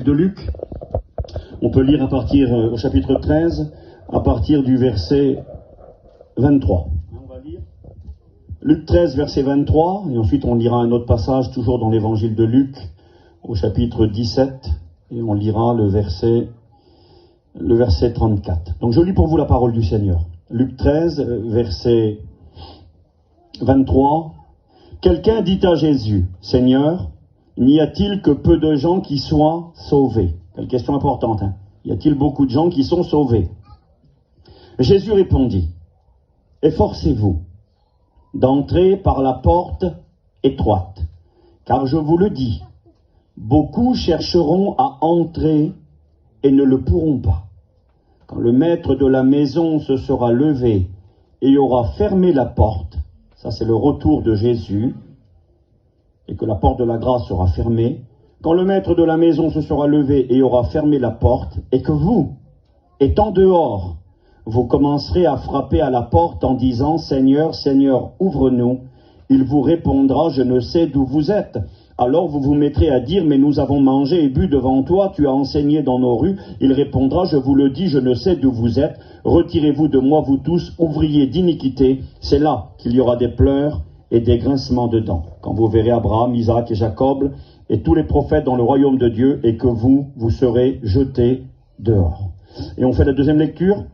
de Luc. On peut lire à partir au chapitre 13, à partir du verset 23. On va lire Luc 13, verset 23, et ensuite on lira un autre passage, toujours dans l'évangile de Luc, au chapitre 17, et on lira le verset 34. Donc je lis pour vous la parole du Seigneur. Luc 13, verset 23. Quelqu'un dit à Jésus, « Seigneur, n'y a-t-il que peu de gens qui soient sauvés ?» Quelle question importante, hein. Y a-t-il beaucoup de gens qui sont sauvés? Jésus répondit, « Efforcez-vous d'entrer par la porte étroite, car je vous le dis, beaucoup chercheront à entrer et ne le pourront pas. Quand le maître de la maison se sera levé et aura fermé la porte, ça c'est le retour de Jésus, et que la porte de la grâce sera fermée, quand le maître de la maison se sera levé et aura fermé la porte, et que vous, étant dehors, vous commencerez à frapper à la porte en disant « Seigneur, Seigneur, ouvre-nous », il vous répondra « Je ne sais d'où vous êtes ». Alors vous vous mettrez à dire « Mais nous avons mangé et bu devant toi, tu as enseigné dans nos rues ». Il répondra « Je vous le dis, je ne sais d'où vous êtes. Retirez-vous de moi, vous tous, ouvriers d'iniquité. » C'est là qu'il y aura des pleurs et des grincements de dents. Quand vous verrez Abraham, Isaac et Jacob et tous les prophètes dans le royaume de Dieu, et que vous serez jetés dehors. Et on fait la deuxième lecture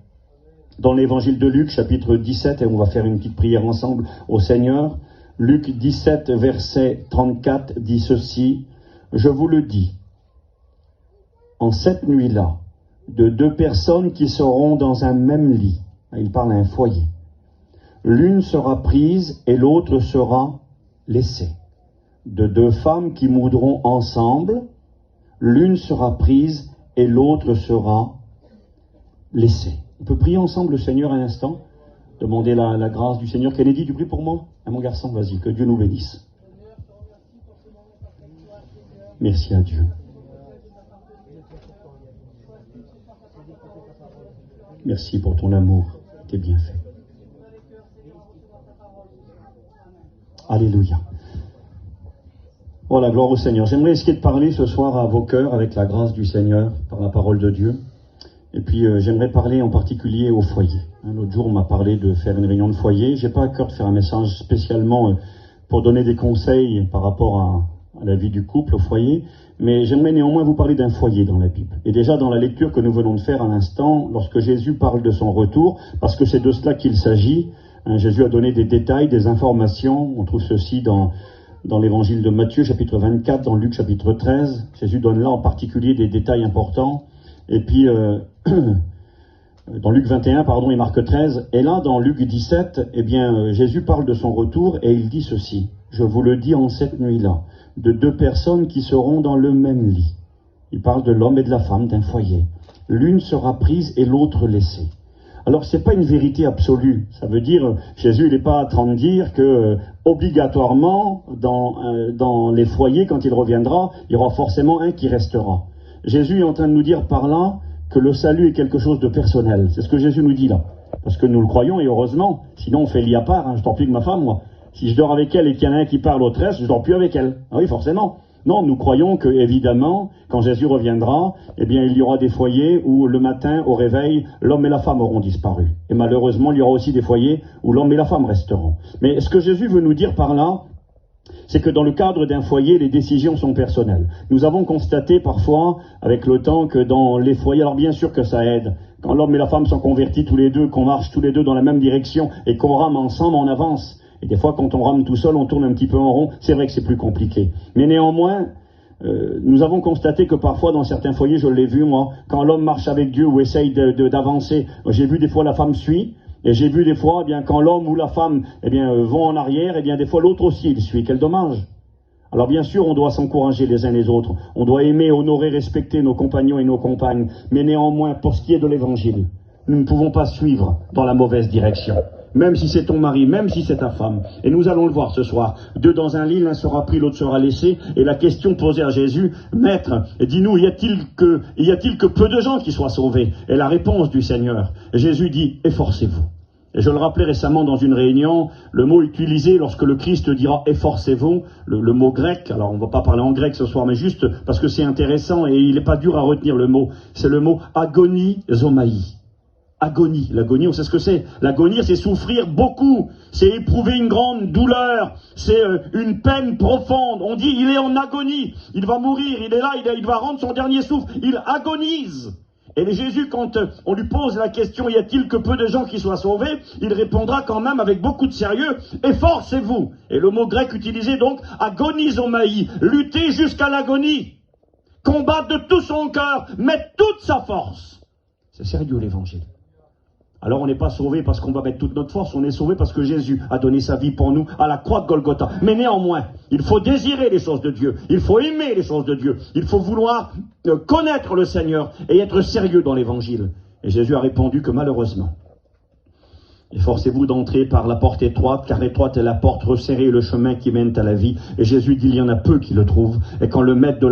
dans l'évangile de Luc, chapitre 17, et on va faire une petite prière ensemble au Seigneur. Luc 17, verset 34 dit ceci, « Je vous le dis, en cette nuit-là, de deux personnes qui seront dans un même lit, » il parle à un foyer, « l'une sera prise et l'autre sera laissée. De deux femmes qui moudront ensemble, l'une sera prise et l'autre sera laissée. » On peut prier ensemble le Seigneur un instant, demander la grâce du Seigneur. Kennedy, tu pries pour moi? Mon garçon, vas-y, que Dieu nous bénisse. Merci à Dieu. Merci pour ton amour, tes bienfaits. Alléluia. Voilà, gloire au Seigneur. J'aimerais essayer de parler ce soir à vos cœurs avec la grâce du Seigneur, par la parole de Dieu. Et puis j'aimerais parler en particulier au foyer. L'autre jour on m'a parlé de faire une réunion de foyer. J'ai pas à cœur de faire un message spécialement pour donner des conseils par rapport à la vie du couple au foyer, mais j'aimerais néanmoins vous parler d'un foyer dans la Bible. Et déjà dans la lecture que nous venons de faire à l'instant, lorsque Jésus parle de son retour, parce que c'est de cela qu'il s'agit, Jésus a donné des détails, des informations. On trouve ceci dans l'évangile de Matthieu chapitre 24, dans Luc chapitre 13. Jésus donne là en particulier des détails importants. Et puis, dans Luc 21, et Marc 13, et là, dans Luc 17, Jésus parle de son retour et il dit ceci, « Je vous le dis en cette nuit-là, de deux personnes qui seront dans le même lit. » Il parle de l'homme et de la femme, d'un foyer. « L'une sera prise et l'autre laissée. » Alors, c'est pas une vérité absolue. Ça veut dire, Jésus, il n'est pas en train de dire que, obligatoirement, dans les foyers, quand il reviendra, il y aura forcément un qui restera. Jésus est en train de nous dire par là que le salut est quelque chose de personnel. C'est ce que Jésus nous dit là. Parce que nous le croyons et heureusement. Sinon on fait lit à part. Je dors plus avec ma femme, moi. Si je dors avec elle et qu'il y en a un qui part, l'autre reste, je dors plus avec elle. Ah oui, forcément. Non, nous croyons que, évidemment, quand Jésus reviendra, il y aura des foyers où le matin, au réveil, l'homme et la femme auront disparu. Et malheureusement, il y aura aussi des foyers où l'homme et la femme resteront. Mais ce que Jésus veut nous dire par là, c'est que dans le cadre d'un foyer, les décisions sont personnelles. Nous avons constaté parfois, avec le temps, que dans les foyers, alors bien sûr que ça aide, quand l'homme et la femme sont convertis tous les deux, qu'on marche tous les deux dans la même direction et qu'on rame ensemble, on avance. Et des fois, quand on rame tout seul, on tourne un petit peu en rond. C'est vrai que c'est plus compliqué. Mais néanmoins, nous avons constaté que parfois, dans certains foyers, je l'ai vu, moi, quand l'homme marche avec Dieu ou essaye d'avancer, j'ai vu des fois la femme suit. Et j'ai vu des fois, quand l'homme ou la femme, vont en arrière, des fois l'autre aussi, il suit. Quel dommage. Alors bien sûr, on doit s'encourager les uns les autres. On doit aimer, honorer, respecter nos compagnons et nos compagnes. Mais néanmoins, pour ce qui est de l'évangile, nous ne pouvons pas suivre dans la mauvaise direction. Même si c'est ton mari, même si c'est ta femme. Et nous allons le voir ce soir. Deux dans un lit, l'un sera pris, l'autre sera laissé. Et la question posée à Jésus, « Maître, dis-nous, y a-t-il que peu de gens qui soient sauvés ?» Et la réponse du Seigneur, Jésus dit, « Efforcez-vous Et je le rappelais récemment dans une réunion, le mot utilisé lorsque le Christ dira « efforcez-vous », le mot grec, alors on ne va pas parler en grec ce soir, mais juste parce que c'est intéressant et il n'est pas dur à retenir le mot, c'est le mot « agonizomai ». Agonie. L'agonie, on sait ce que c'est. L'agonie, c'est souffrir beaucoup. C'est éprouver une grande douleur. C'est une peine profonde. On dit, il est en agonie. Il va mourir. Il est là. Il va rendre son dernier souffle. Il agonise. Et Jésus, quand on lui pose la question, y a-t-il que peu de gens qui soient sauvés? Il répondra quand même avec beaucoup de sérieux, efforcez-vous. Et le mot grec utilisé donc, agonizomai. Lutter jusqu'à l'agonie. Combattre de tout son cœur. Mettre toute sa force. C'est sérieux l'évangile. Alors on n'est pas sauvé parce qu'on va mettre toute notre force, on est sauvé parce que Jésus a donné sa vie pour nous à la croix de Golgotha. Mais néanmoins, il faut désirer les choses de Dieu, il faut aimer les choses de Dieu, il faut vouloir connaître le Seigneur et être sérieux dans l'évangile. Et Jésus a répondu que malheureusement, efforcez-vous d'entrer par la porte étroite, car étroite est la porte, resserrée le chemin qui mène à la vie. Et Jésus dit, il y en a peu qui le trouvent. Et quand le maître de la